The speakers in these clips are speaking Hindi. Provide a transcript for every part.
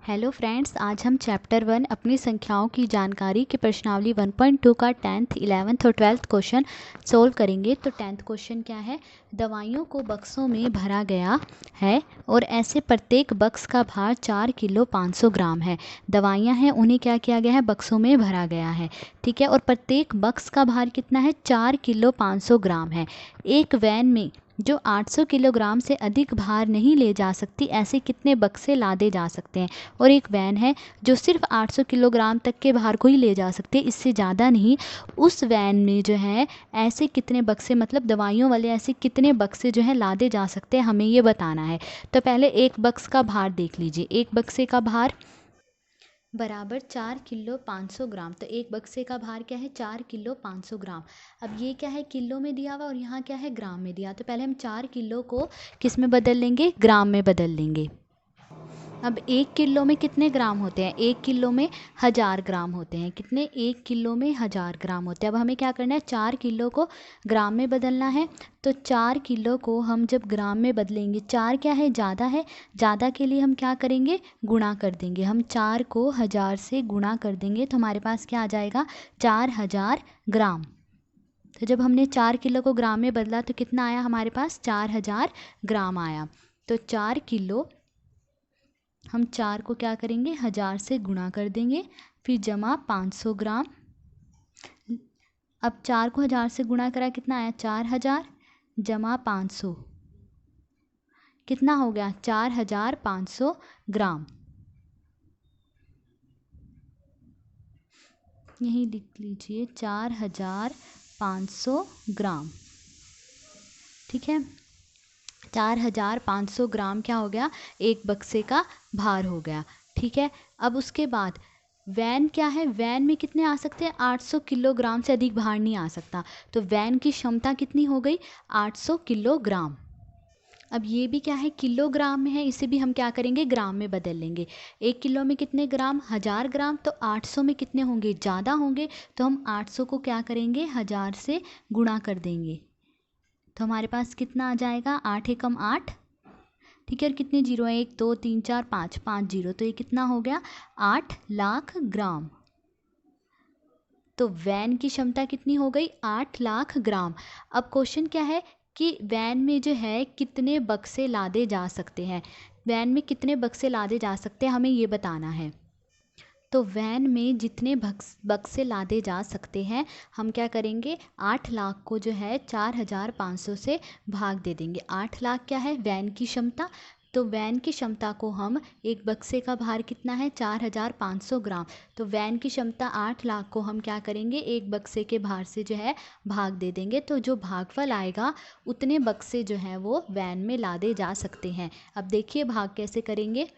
हेलो फ्रेंड्स, आज हम चैप्टर 1 अपनी संख्याओं की जानकारी की प्रश्नावली 1.2 का 10th 11th और 12th क्वेश्चन सोल्व करेंगे। तो 10th क्वेश्चन क्या है, दवाइयों को बक्सों में भरा गया है और ऐसे प्रत्येक बक्स का भार 4 किलो 500 ग्राम है। दवाइयाँ हैं, उन्हें क्या किया गया है, बक्सों में भरा गया है। ठीक है, और प्रत्येक बक्स का भार कितना है, 4 किलो 500 ग्राम है। एक वैन में जो 800 किलोग्राम से अधिक भार नहीं ले जा सकती, ऐसे कितने बक्से लादे जा सकते हैं। और एक वैन है जो सिर्फ 800 किलोग्राम तक के भार को ही ले जा सकते हैं, इससे ज़्यादा नहीं। उस वैन में जो है ऐसे कितने बक्से, मतलब दवाइयों वाले ऐसे कितने बक्से जो है लादे जा सकते हैं, हमें ये बताना है। तो पहले एक बक्स का भार देख लीजिए। एक बक्से का भार बराबर 4 किलो 500 ग्राम। तो एक बक्से का भार क्या है, 4 किलो 500 ग्राम। अब ये क्या है, किलो में दिया हुआ और यहाँ क्या है, ग्राम में दिया। तो पहले हम 4 किलो को किस में बदल लेंगे, ग्राम में बदल लेंगे। अब 1 किलो में कितने ग्राम होते हैं, 1 किलो में 1000 ग्राम होते हैं। कितने, 1 किलो में 1000 ग्राम होते हैं। अब हमें क्या करना है, 4 किलो को ग्राम में बदलना है। तो 4 किलो को हम जब ग्राम में बदलेंगे, 4 क्या है, ज़्यादा है, ज़्यादा के लिए हम क्या करेंगे, गुणा कर देंगे। हम 4 को 1000 से गुणा कर देंगे तो हमारे पास क्या आ जाएगा, 4000 ग्राम। तो जब हमने 4 किलो को ग्राम में बदला तो कितना आया हमारे पास, 4000 ग्राम आया। तो 4 किलो, हम 4 को क्या करेंगे, 1000 से गुणा कर देंगे, फिर जमा 500 ग्राम। अब 4 को 1000 से गुणा करा, कितना आया, 4000 जमा 500, कितना हो गया, 4500 ग्राम। यही लिख लीजिए, 4500 ग्राम। ठीक है, 4500 ग्राम क्या हो गया, एक बक्से का भार हो गया। ठीक है, अब उसके बाद वैन क्या है, वैन में कितने आ सकते हैं, 800 किलोग्राम से अधिक भार नहीं आ सकता। तो वैन की क्षमता कितनी हो गई, 800 किलोग्राम। अब ये भी क्या है, किलोग्राम में है, इसे भी हम क्या करेंगे, ग्राम में बदल लेंगे। 1 किलो में कितने ग्राम, 1000 ग्राम। तो 800 में कितने होंगे, ज़्यादा होंगे। तो हम 800 को क्या करेंगे, 1000 से गुणा कर देंगे। तो हमारे पास कितना आ जाएगा, 8 एकम 8। ठीक है, और कितने जीरो है, 1 2 3 4 5, 5 जीरो। तो ये कितना हो गया, 8 लाख ग्राम। तो वैन की क्षमता कितनी हो गई, 8 लाख ग्राम। अब क्वेश्चन क्या है कि वैन में जो है कितने बक्से लादे जा सकते हैं, वैन में कितने बक्से लादे जा सकते हैं, हमें ये बताना है। तो वैन में जितने बक्से लादे जा सकते हैं, हम क्या करेंगे, 8 लाख को जो है 4500 से भाग दे देंगे। 8 लाख क्या है, वैन की क्षमता। तो वैन की क्षमता को हम, एक बक्से का भार कितना है, 4500 ग्राम। तो वैन की क्षमता 8 लाख को हम क्या करेंगे, एक बक्से के भार से जो है भाग दे देंगे। तो जो भागफल आएगा उतने बक्से जो हैं वो वैन में लादे जा सकते हैं। अब देखिए भाग कैसे करेंगे।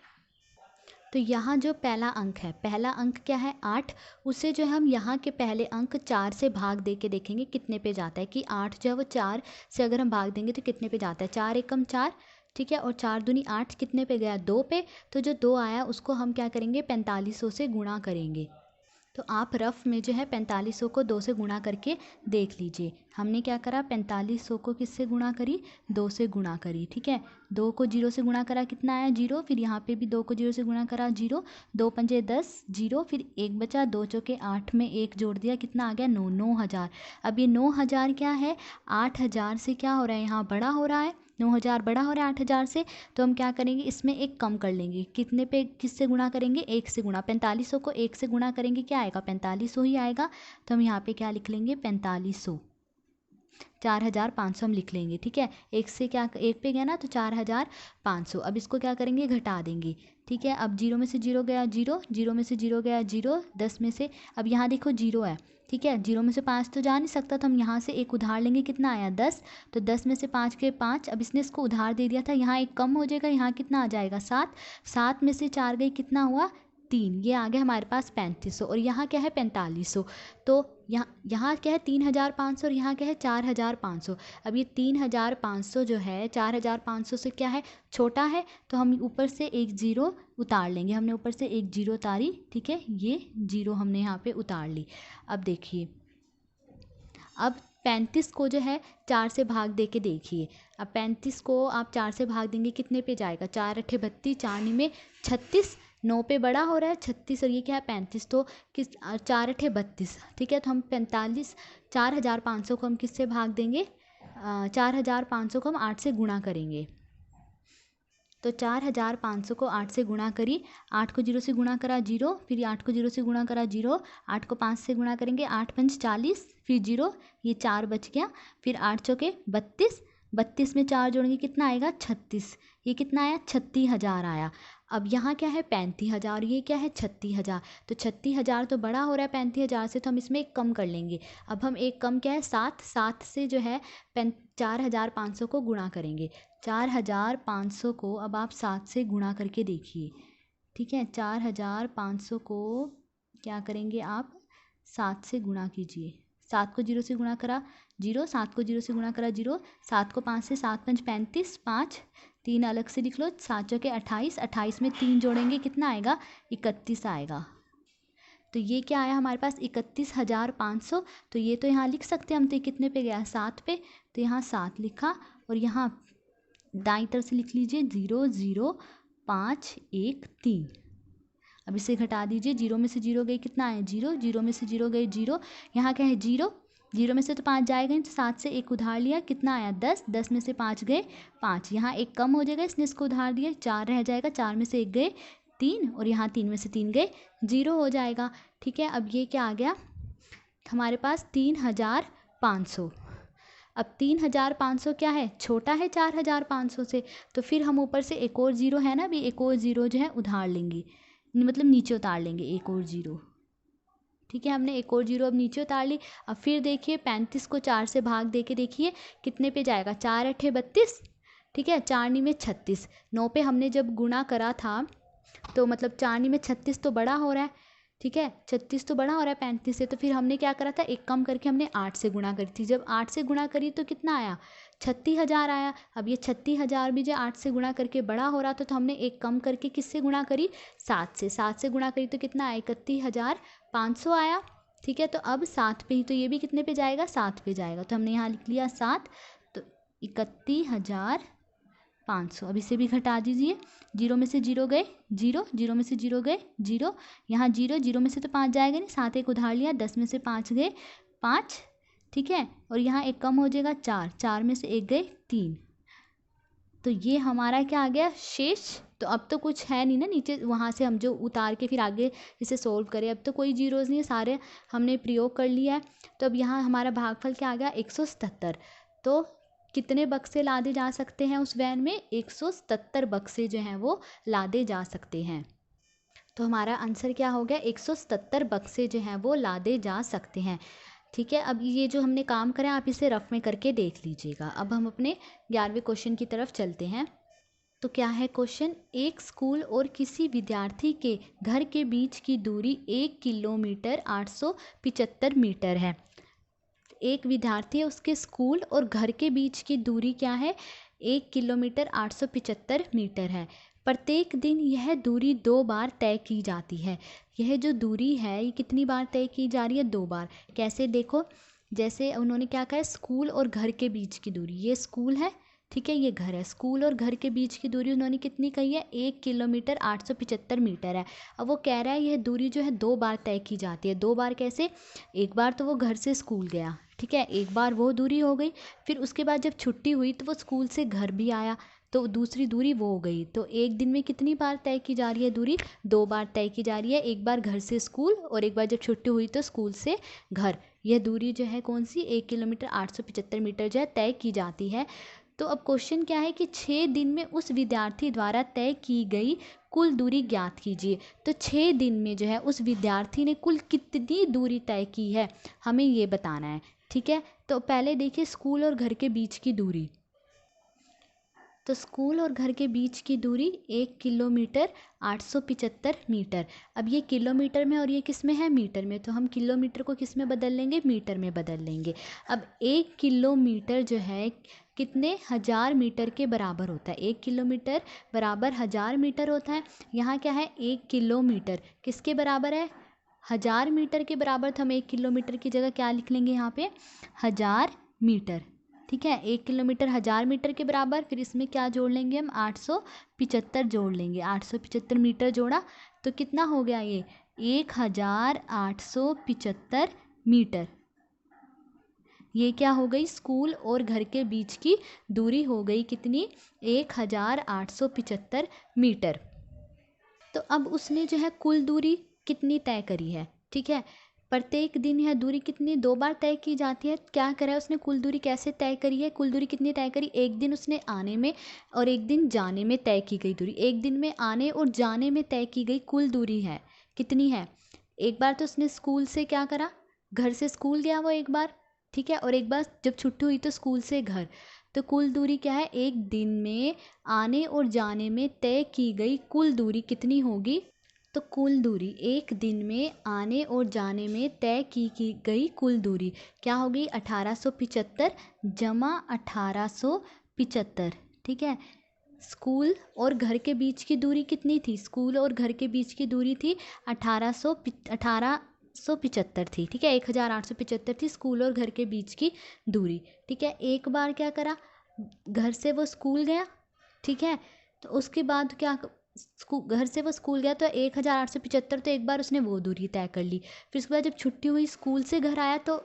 तो यहाँ जो पहला अंक है, पहला अंक क्या है, 8। उसे जो हम यहाँ के पहले अंक 4 से भाग दे के देखेंगे कितने पे जाता है, कि 8 जो है वो 4 से अगर हम भाग देंगे तो कितने पे जाता है, 4 एकम 4। ठीक है, और 4 दूनी 8 कितने पे गया, 2 पे। तो जो 2 आया उसको हम क्या करेंगे, 4500 से गुणा करेंगे। तो आप रफ में जो है 4500 को 2 से गुणा करके देख लीजिए। हमने क्या करा, 4500 को किससे गुणा करी, 2 से गुणा करी। ठीक है, 2 को 0 से गुणा करा, कितना आया, 0। फिर यहाँ पे भी 2 को 0 से गुणा करा, 0। 2 पंजे 10, 0। फिर 1 बचा, 2 चौके 8 में 1 जोड़ दिया, कितना आ गया, 9, 9000। अब ये 9000 क्या है, 8000 से क्या हो रहा है, यहाँ बड़ा हो रहा है, 9000 बड़ा हो रहा है 8000 से। तो हम क्या करेंगे, इसमें एक कम कर लेंगे। कितने पे किससे गुणा करेंगे, 1 से गुणा। 4500 को 1 से गुणा करेंगे, क्या आएगा, 4500 ही आएगा। तो हम यहाँ पे क्या लिख लेंगे, 4500। 4500 हम लिख लेंगे। ठीक है, एक से क्या, एक पे गया ना, तो 4500। अब इसको क्या करेंगे, घटा देंगे। ठीक है, अब 0 में से 0 गया 0, 0 में से 0 गया 0, 10 में से, अब यहाँ देखो 0 है। ठीक है, 0 में से 5 तो जा नहीं सकता, तो हम यहाँ से एक उधार लेंगे, कितना आया, 10। तो 10 में से 5 के 5। अब इसने इसको उधार दे दिया था, यहाँ एक कम हो जाएगा, यहाँ कितना आ जाएगा, 7। 7 में से 4 गई, कितना हुआ, 3। ये आ गया हमारे पास 3500। और यहाँ क्या है, 4500। तो यहाँ क्या है, 3500, और यहाँ क्या है, 4500। अब ये 3500 जो है 4500 से क्या है, छोटा है। तो हम ऊपर से एक जीरो उतार लेंगे। हमने ऊपर से एक जीरो उतारी। ठीक है, ये जीरो हमने यहाँ पे उतार ली। अब देखिए, अब 35 को जो है 4 से भाग दे के देखिए। अब 35 को आप 4 से भाग देंगे, कितने पे जाएगा, 4 8 32, 4 9 में 36, 9 पे बड़ा हो रहा है 36 और ये क्या है 35, तो किस 4 अठे 32, ठीक है। तो हम 4500 को हम किससे भाग देंगे, 4500 को हम 8 से गुणा करेंगे। तो 4500 को 8 से गुणा करी, 8 को 0 से गुणा करा 0, फिर 8 को 0 से गुणा करा 0, 8 को 5 से गुणा करेंगे 8 पंच 40, फिर 0, ये 4 बच गया, फिर 8 चौके 32, 32 में 4 जोड़ेंगे कितना आएगा 36, ये कितना आया 36,000 आया। अब यहाँ क्या है 35,000, ये क्या है 36,000, तो 36,000 तो बड़ा हो रहा है 35,000 से, तो हम इसमें एक कम कर लेंगे। अब हम एक कम क्या है 7 से जो है 4500 को गुणा करेंगे। 4500 को अब आप 7 से गुणा करके देखिए, ठीक है। 4500 को क्या करेंगे आप 7 से गुणा कीजिए, 7 को 0 से गुणा करा 0, 7 को 0 से गुणा करा 0, 7 को 5 से 7 पंच 35, 5 3 अलग से लिख लो, 7 चौके 28, 28 में 3 जोड़ेंगे कितना आएगा 31 आएगा। तो ये क्या आया हमारे पास 31,500, तो ये तो यहाँ लिख सकते हैं हम, तो ये कितने पे गया 7 पे, तो यहाँ 7 लिखा और यहाँ दाईं तरफ से लिख लीजिए 00513। अब इसे घटा दीजिए, 0 में से 0 गए कितना है 0, 0 में से 0 गए 0, यहाँ क्या है 0, 0 में से तो 5 जाएगा नहीं, तो 7 से 1 उधार लिया कितना आया 10, 10 में से 5 गए 5, यहाँ 1 कम हो जाएगा इसने इसको उधार दिया 4 रह जाएगा, 4 में से 1 गए 3 और यहाँ 3 में से 3 गए 0 हो जाएगा, ठीक है। अब ये क्या आ गया हमारे पास 3,500। अब 3,500 क्या है छोटा है 4,500 से, तो फिर हम ऊपर से एक और 0 है ना, भी एक और 0 जो है उधार लेंगे, मतलब नीचे उतार लेंगे एक और 0, ठीक है। हमने एक और 0 अब नीचे उतार ली। अब फिर देखिए 35 को 4 से भाग दे के देखिए कितने पे जाएगा, 4 अठे 32, ठीक है, 4 नी में 36, 9 पे हमने जब गुणा करा था तो मतलब 4 नी में 36 तो बड़ा हो रहा है, ठीक है, 36 तो बड़ा हो रहा है 35 से, तो फिर हमने क्या करा था एक कम करके हमने 8 से गुणा करी थी, जब 8 से गुणा करी तो कितना आया 36,000 आया। अब ये 36,000 भी जो 8 से गुणा करके बड़ा हो रहा था, तो हमने एक कम करके किससे गुणा करी 7 से, 7 से गुणा करी तो कितना आया 31,500 आया, ठीक है। तो अब 7 पे ही, तो ये भी कितने पे जाएगा 7 पे जाएगा, तो हमने यहाँ लिख लिया 7, तो 31,500। अब इसे भी घटा दीजिए, 0 में से 0 गए 0, 0 में से 0 गए 0, यहाँ 0, 0 में से तो 5 जाएगा नहीं, 7 1 उधार लिया, 10 में से 5 गए 5, ठीक है, और यहाँ एक कम हो जाएगा 4, 4 में से 1 गए 3, तो ये हमारा क्या आ गया शेष। तो अब तो कुछ है नहीं ना नीचे, वहाँ से हम जो उतार के फिर आगे इसे सोल्व करें, अब तो कोई जीरोज़ नहीं है, सारे हमने प्रयोग कर लिया है। तो अब यहाँ हमारा भागफल क्या आ गया 177। तो कितने बक्से लादे जा सकते हैं उस वैन में, 177 बक्से जो हैं वो लादे जा सकते हैं। तो हमारा आंसर क्या हो गया 177 बक्से जो हैं वो लादे जा सकते हैं, ठीक है। अब ये जो हमने काम करा आप इसे रफ में करके देख लीजिएगा। अब हम अपने 11वें क्वेश्चन की तरफ चलते हैं। तो क्या है क्वेश्चन, एक स्कूल और किसी विद्यार्थी के घर के बीच की दूरी 1 किलोमीटर 875 मीटर है। एक विद्यार्थी है, उसके स्कूल और घर के बीच की दूरी क्या है 1 किलोमीटर 875 मीटर है। प्रत्येक दिन यह दूरी 2 बार तय की जाती है। यह जो दूरी है ये कितनी बार तय की जा रही है 2 बार। कैसे देखो, जैसे उन्होंने क्या कहा है स्कूल और घर के बीच की दूरी, ये स्कूल है, ठीक है, ये घर है, स्कूल और घर के बीच की दूरी उन्होंने कितनी कही है 1 किलोमीटर 875 मीटर है। अब वो कह रहा है यह दूरी जो है 2 बार तय की जाती है। 2 बार कैसे, एक बार तो वो घर से स्कूल गया, ठीक है, एक बार वो दूरी हो गई, फिर उसके बाद जब छुट्टी हुई तो वो स्कूल से घर भी आया, तो दूसरी दूरी वो हो गई। तो एक दिन में कितनी बार तय की जा रही है दूरी, 2 बार तय की जा रही है, एक बार घर से स्कूल और एक बार जब छुट्टी हुई तो स्कूल से घर। यह दूरी जो है कौन सी 1 किलोमीटर 875 मीटर जो है तय की जाती है। तो अब क्वेश्चन क्या है कि 6 दिन में उस विद्यार्थी द्वारा तय की गई कुल दूरी ज्ञात कीजिए। तो 6 दिन में जो है उस विद्यार्थी ने कुल कितनी दूरी तय की है हमें ये बताना है, ठीक है। तो पहले देखिए स्कूल और घर के बीच की दूरी, तो स्कूल और घर के बीच की दूरी 1 किलोमीटर 875 मीटर। अब ये किलोमीटर में और ये किस में है मीटर में, तो हम किलोमीटर को किस में बदल लेंगे मीटर में बदल लेंगे। अब 1 किलोमीटर जो है कितने 1000 मीटर के बराबर होता है, 1 किलोमीटर बराबर 1000 मीटर होता है। यहाँ क्या है 1 किलोमीटर किसके बराबर है 1000 मीटर के बराबर, तो हम 1 किलोमीटर की जगह क्या लिख लेंगे यहाँ पे 1000 मीटर, ठीक है। 1 किलोमीटर 1000 मीटर के बराबर, फिर इसमें क्या जोड़ लेंगे हम, 875 जोड़ लेंगे। 875 मीटर जोड़ा तो कितना हो गया ये, 1875 मीटर। ये क्या हो गई, स्कूल और घर के बीच की दूरी हो गई कितनी, 1875 मीटर। तो अब उसने जो है कुल दूरी कितनी तय करी है, ठीक है। प्रत्येक दिन यह दूरी कितनी, 2 बार तय की जाती है। क्या करा है उसने, कुल दूरी कैसे तय करी है, कुल दूरी कितनी तय करी, एक दिन उसने आने में और एक दिन जाने में तय की गई दूरी। एक दिन में आने और जाने में तय की गई कुल दूरी है कितनी है। एक बार तो उसने स्कूल से क्या करा, घर से स्कूल गया वो एक बार, ठीक है, और एक बार जब छुट्टी हुई तो स्कूल से घर। तो कुल दूरी क्या है, एक दिन में आने और जाने में तय की गई कुल दूरी कितनी होगी। तो कुल दूरी एक दिन में आने और जाने में तय की गई कुल दूरी क्या होगी, 1875 जमा 1875, ठीक है। स्कूल और घर के बीच की दूरी कितनी थी, स्कूल और घर के बीच की दूरी थी 1875 थी, ठीक है। 1875 थी स्कूल और घर के बीच की दूरी, ठीक है। एक बार क्या करा, घर से वो स्कूल गया, ठीक है। तो उसके बाद क्या, घर से वो स्कूल गया तो 1875, तो एक बार उसने वो दूरी तय कर ली। फिर उसके बाद जब छुट्टी हुई स्कूल से घर आया तो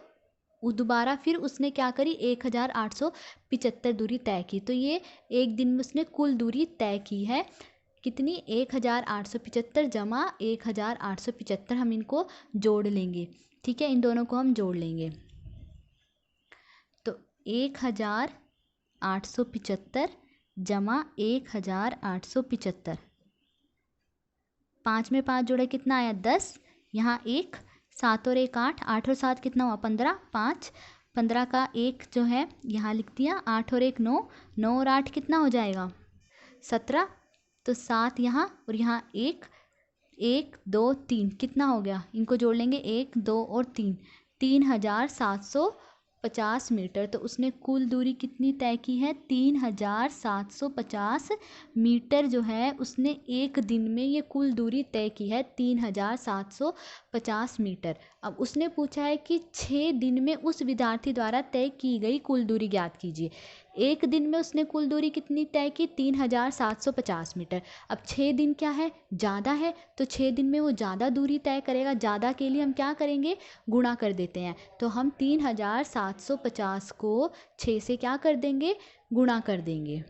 वो दोबारा फिर उसने क्या करी, 1875 दूरी तय की। तो ये एक दिन में उसने कुल दूरी तय की है कितनी, 1875 जमा 1875, हम इनको जोड़ लेंगे, ठीक है। इन दोनों को हम जोड़ लेंगे तो 1875 जमा 1875, 5 में 5 जोड़े कितना आया 10, यहाँ 1, 7 और 1 8, 8 और 7 कितना हुआ 15, 5, 15 का 1 जो है यहाँ लिख दिया, 8 और 1 9, 9 और 8 कितना हो जाएगा 17, तो 7 यहाँ और यहाँ 1, 1 2 3 कितना हो गया, इनको जोड़ लेंगे 1 2 और 3, 3750 मीटर। तो उसने कुल दूरी कितनी तय की है, 3750 मीटर जो है उसने एक दिन में ये कुल दूरी तय की है, 3750 मीटर। अब उसने पूछा है कि 6 दिन में उस विद्यार्थी द्वारा तय की गई कुल दूरी ज्ञात कीजिए। एक दिन में उसने कुल दूरी कितनी तय की, 3750 मीटर। अब 6 दिन क्या है, ज़्यादा है, तो 6 दिन में वो ज़्यादा दूरी तय करेगा। ज़्यादा के लिए हम क्या करेंगे, गुणा कर देते हैं। तो हम 3750 को 6 से क्या कर देंगे, गुणा कर देंगे।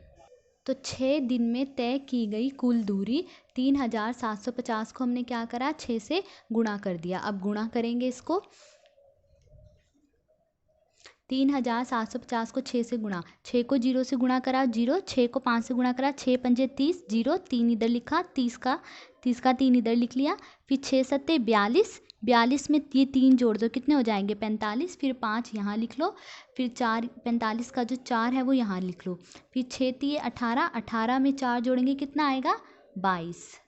तो 6 दिन में तय की गई कुल दूरी 3750 को हमने क्या करा, 6 से गुणा कर दिया। अब गुणा करेंगे इसको, 3750 को 6 से गुणा, 6 को 0 से गुणा करा 0, 6 को 5 से गुणा करा 6 पंजे 30, 0 3 इधर लिखा, 30 का 3 इधर लिख लिया, फिर 6 सत्ते 42, 42 में ये 3 जोड़ दो कितने हो जाएंगे 45, फिर 5 यहाँ लिख लो, फिर 4 45 का जो 4 है वो यहाँ लिख लो, फिर 6 3 18, 18 में 4 जोड़ेंगे कितना आएगा 22,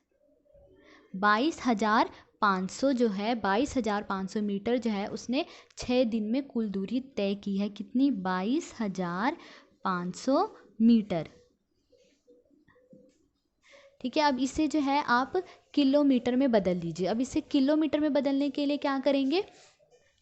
22,500 जो है 22,500 मीटर जो है उसने 6 दिन में कुल दूरी तय की है कितनी, 22,500 मीटर, ठीक है। अब इसे जो है आप किलोमीटर में बदल लीजिए। अब इसे किलोमीटर में बदलने के लिए क्या करेंगे,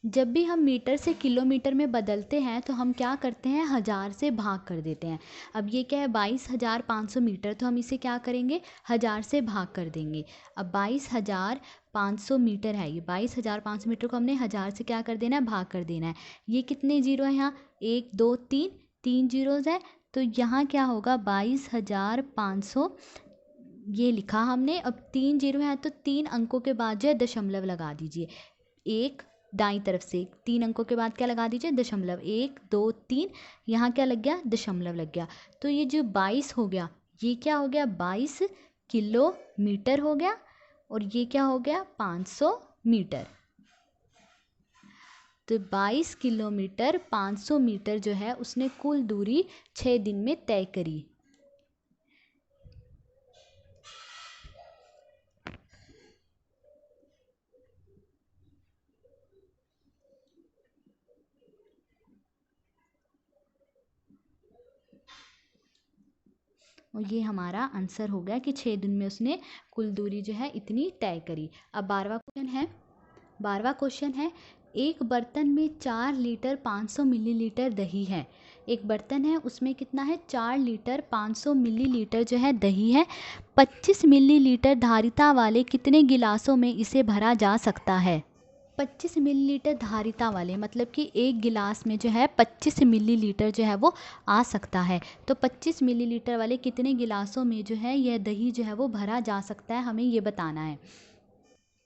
जब भी हम मीटर से किलोमीटर में बदलते हैं तो हम क्या करते हैं, 1000 से भाग कर देते हैं। अब ये क्या है 22,500 मीटर, तो हम इसे क्या करेंगे 1000 से भाग कर देंगे। अब 22,500 मीटर है, ये 22,500 मीटर को हमने 1000 से क्या कर देना है, भाग कर देना है। ये कितने जीरो है यहाँ 1 2 3, 3 जीरोज़ है, तो यहाँ क्या होगा 22,500 ये लिखा हमने। अब 3 जीरो है तो 3 अंकों के बाद जो है दशमलव लगा दीजिए, एक दाईं तरफ से 3 अंकों के बाद क्या लगा दीजिए दशमलव, 1 2 3, यहाँ क्या लग गया दशमलव लग गया। तो ये जो 22 हो गया ये क्या हो गया 22 किलोमीटर हो गया, और ये क्या हो गया 500 मीटर। तो 22 किलोमीटर 500 मीटर जो है उसने कुल दूरी 6 दिन में तय करी। और ये हमारा आंसर हो गया कि 6 दिन में उसने कुल दूरी जो है इतनी तय करी। अब 12वां क्वेश्चन है, एक बर्तन में 4 लीटर 500 मिलीलीटर दही है, एक बर्तन है, उसमें कितना है 4 लीटर 500 मिलीलीटर जो है दही है। 25 मिलीलीटर धारिता वाले कितने गिलासों में इसे भरा जा सकता है? 25 मिलीलीटर धारिता वाले मतलब कि एक गिलास में जो है 25 मिलीलीटर जो है वो आ सकता है। तो 25 मिलीलीटर वाले कितने गिलासों में जो है यह दही जो है वो भरा जा सकता है, हमें ये बताना है।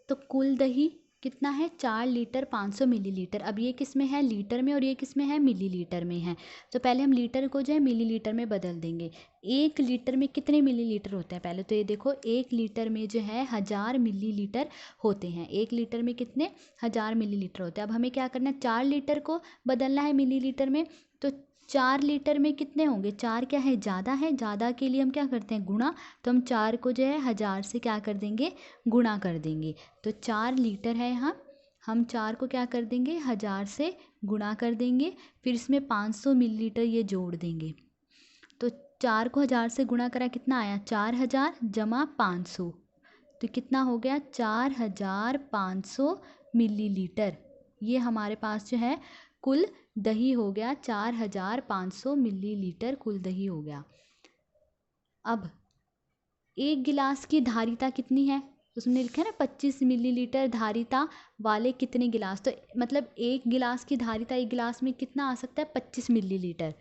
तो कुल दही कितना है 4 लीटर 500 मिलीलीटर। अब ये किस में है लीटर में और ये किस में है मिलीलीटर में है। तो पहले हम लीटर को जो है मिलीलीटर में बदल देंगे। 1 लीटर में कितने मिलीलीटर होते हैं? पहले तो ये देखो 1 लीटर में जो है 1000 मिलीलीटर होते हैं। 1 लीटर में कितने 1000 मिलीलीटर होते हैं। अब हमें क्या करना है 4 लीटर को बदलना है मिलीलीटर में। तो 4 लीटर में कितने होंगे? 4 क्या है ज़्यादा है, ज़्यादा के लिए हम क्या करते हैं गुणा। तो हम 4 को जो है 1000 से क्या कर देंगे गुणा कर देंगे। तो 4 लीटर है यहाँ, हम 4 को क्या कर देंगे 1000 से गुणा कर देंगे। फिर इसमें 500 मिलीलीटर ये जोड़ देंगे। तो 4 को 1000 से गुणा करा कितना आया 4000 जमा 500। तो कितना हो गया 4500 मिलीलीटर। ये हमारे पास जो है कुल दही हो गया। 4500 मिलीलीटर कुल दही हो गया। अब एक गिलास की धारिता कितनी है? उसमें लिखा है ना 25 मिलीलीटर धारिता वाले कितने गिलास। तो मतलब एक गिलास की धारिता, एक गिलास में कितना आ सकता है 25 मिलीलीटर।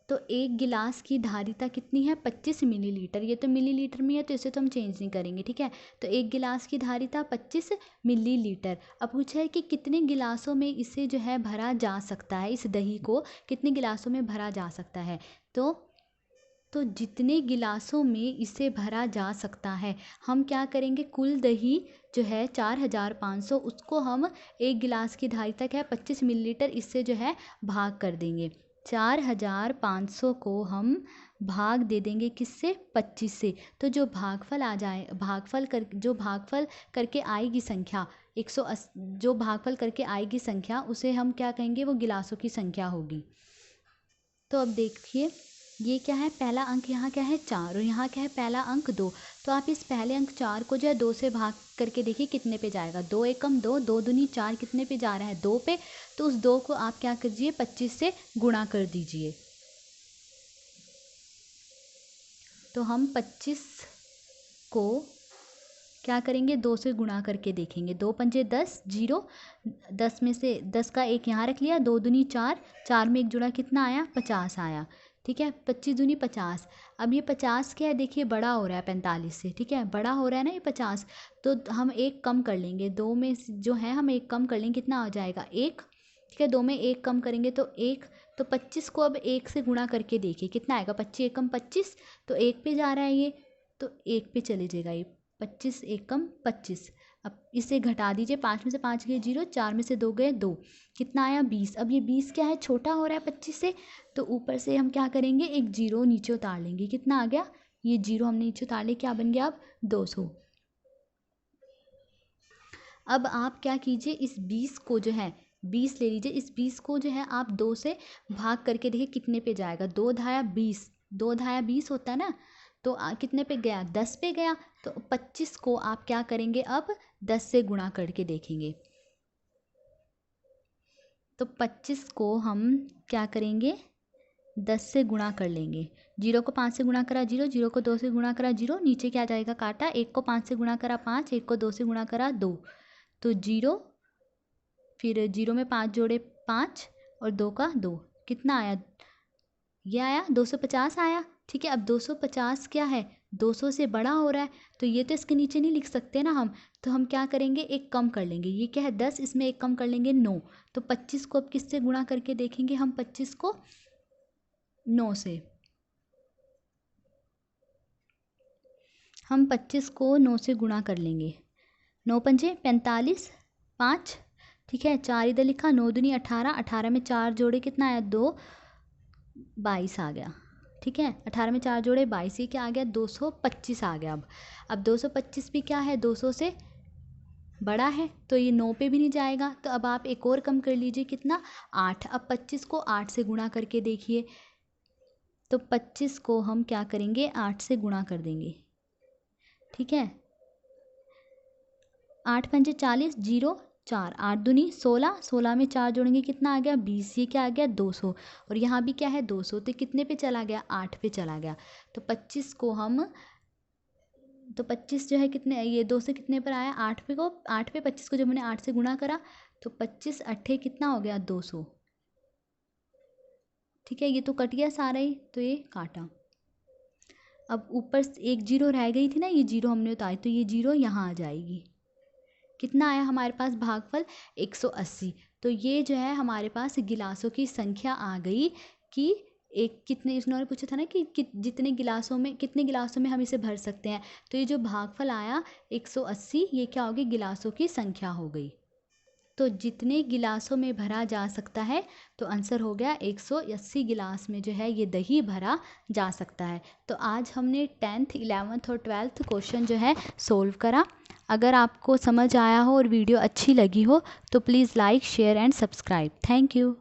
तो एक गिलास की धारिता कितनी है 25 मिलीलीटर। ये तो मिलीलीटर में है तो इसे तो हम चेंज नहीं करेंगे, ठीक है। तो एक गिलास की धारिता 25 मिलीलीटर। अब पूछा है कि कितने गिलासों में इसे जो है भरा जा सकता है, इस दही को कितने गिलासों में भरा जा सकता है। तो जितने गिलासों में इसे भरा जा सकता है, हम क्या करेंगे कुल दही जो है 4500, उसको हम एक गिलास की धारिता क्या है 25 मिलीलीटर, इससे जो है भाग कर देंगे। 4500 को हम भाग दे देंगे किससे 25 से। तो जो भागफल आ जाए, जो भागफल करके आएगी संख्या 180, जो भागफल करके आएगी संख्या उसे हम क्या कहेंगे वो गिलासों की संख्या होगी। तो अब देखिए ये क्या है पहला अंक यहाँ क्या है 4 और यहाँ क्या है पहला अंक 2। तो आप इस पहले अंक 4 को जो है 2 से भाग करके देखिए कितने पे जाएगा। 2 एकम 2, 2 दूनी 4, कितने पे जा रहा है 2 पे। तो उस 2 को आप क्या कीजिए 25 से गुणा कर दीजिए। तो हम 25 को क्या करेंगे 2 से गुणा करके देखेंगे। 2 पंजे 10, 0, 10 में से 10 का एक यहाँ रख लिया। 2 दूनी 4, 4 में एक जुड़ा कितना आया 50 आया, ठीक है। 25 दूनी 50। अब ये 50 क्या है देखिए बड़ा हो रहा है 45 से, ठीक है बड़ा हो रहा है ना ये 50। तो हम एक कम कर लेंगे, 2 में जो है हम एक कम कर लेंगे, कितना आ जाएगा 1, ठीक है। 2 में एक कम करेंगे तो 1। तो 25 को अब 1 से गुणा करके देखिए कितना आएगा 25 एकम 25, तो 1 पे जा रहा है ये, तो 1 पे चले जाएगा ये 25 एकम 25। अब इसे घटा दीजिए, 5 में से 5 गए 0, 4 में से 2 गए 2, कितना आया 20। अब ये 20 क्या है छोटा हो रहा है 25 से, तो ऊपर से हम क्या करेंगे एक 0 नीचे उतार लेंगे। कितना आ गया ये 0 हमने नीचे उतार लिया, क्या बन गया अब 200। अब आप क्या कीजिए इस 20 को जो है 20 ले लीजिए। इस 20 को जो है आप 2 से भाग करके देखिए कितने पे जाएगा। 2 धाया 20, 2 धाया 20 होता है ना, तो कितने पे गया 10 पे गया। तो 25 को आप क्या करेंगे अब 10 से गुणा करके देखेंगे। तो 25 को हम क्या करेंगे 10 से गुणा कर लेंगे। 0 को 5 से गुणा करा 0, 0 को 2 से गुणा करा 0, नीचे क्या जाएगा काटा। 1 को 5 से गुणा करा 5, 1 को 2 से गुणा करा 2, तो 0, फिर 0 में 5 जोड़े 5 और 2 का 2, कितना आया ये आया 250 आया, ठीक है। अब 250 क्या है 200 से बड़ा हो रहा है, तो ये तो इसके नीचे नहीं लिख सकते ना हम। तो हम क्या करेंगे एक कम कर लेंगे। ये क्या है 10, इसमें एक कम कर लेंगे 9। तो 25 को अब किससे गुणा करके देखेंगे हम 25 को 9 से। हम 25 को 9 से गुणा कर लेंगे। 9 पंजे 45, 5, ठीक है 4 इधर लिखा। 9 दूनी 18, 18 में 4 जोड़े कितना आया 2, 22 आ गया, ठीक है। 18 में 4 जोड़े 22, ये क्या आ गया 225 आ गया। अब 225 भी क्या है 200 से बड़ा है, तो ये 9 पे भी नहीं जाएगा। तो अब आप एक और कम कर लीजिए कितना 8। अब 25 को 8 से गुणा करके देखिए। तो 25 को हम क्या करेंगे 8 से गुणा कर देंगे, ठीक है। 8 पंजे 40, 0, 4, 8 दूनी 16, 16 में 4 जोड़ेंगे कितना आ गया 20, ये क्या आ गया 200, और यहाँ भी क्या है 200, तो कितने पे चला गया 8 पे चला गया। तो 25 को हम, तो 25 जो है कितने, ये 2 से कितने पर आया 8 पे, को 8 पे 25 को जब मैंने 8 से गुणा करा तो 25 अट्ठे कितना हो गया 200। ठीक है, ये तो कट गया सारा ही, तो ये काटा। अब ऊपर एक जीरो रह गई थी ना, ये जीरो हमने उतारी, तो ये जीरो यहाँ आ जाएगी। कितना आया हमारे पास भागफल 180। तो ये जो है हमारे पास गिलासों की संख्या आ गई कि एक कितने, उन्होंने पूछा था ना कि जितने गिलासों में, कितने गिलासों में हम इसे भर सकते हैं। तो ये जो भागफल आया 180, ये क्या हो गई गिलासों की संख्या हो गई। तो जितने गिलासों में भरा जा सकता है, तो आंसर हो गया 180 गिलास में जो है ये दही भरा जा सकता है। तो आज हमने 10th 11th और 12th क्वेश्चन जो है सोल्व करा। अगर आपको समझ आया हो और वीडियो अच्छी लगी हो तो please like share and subscribe. Thank you.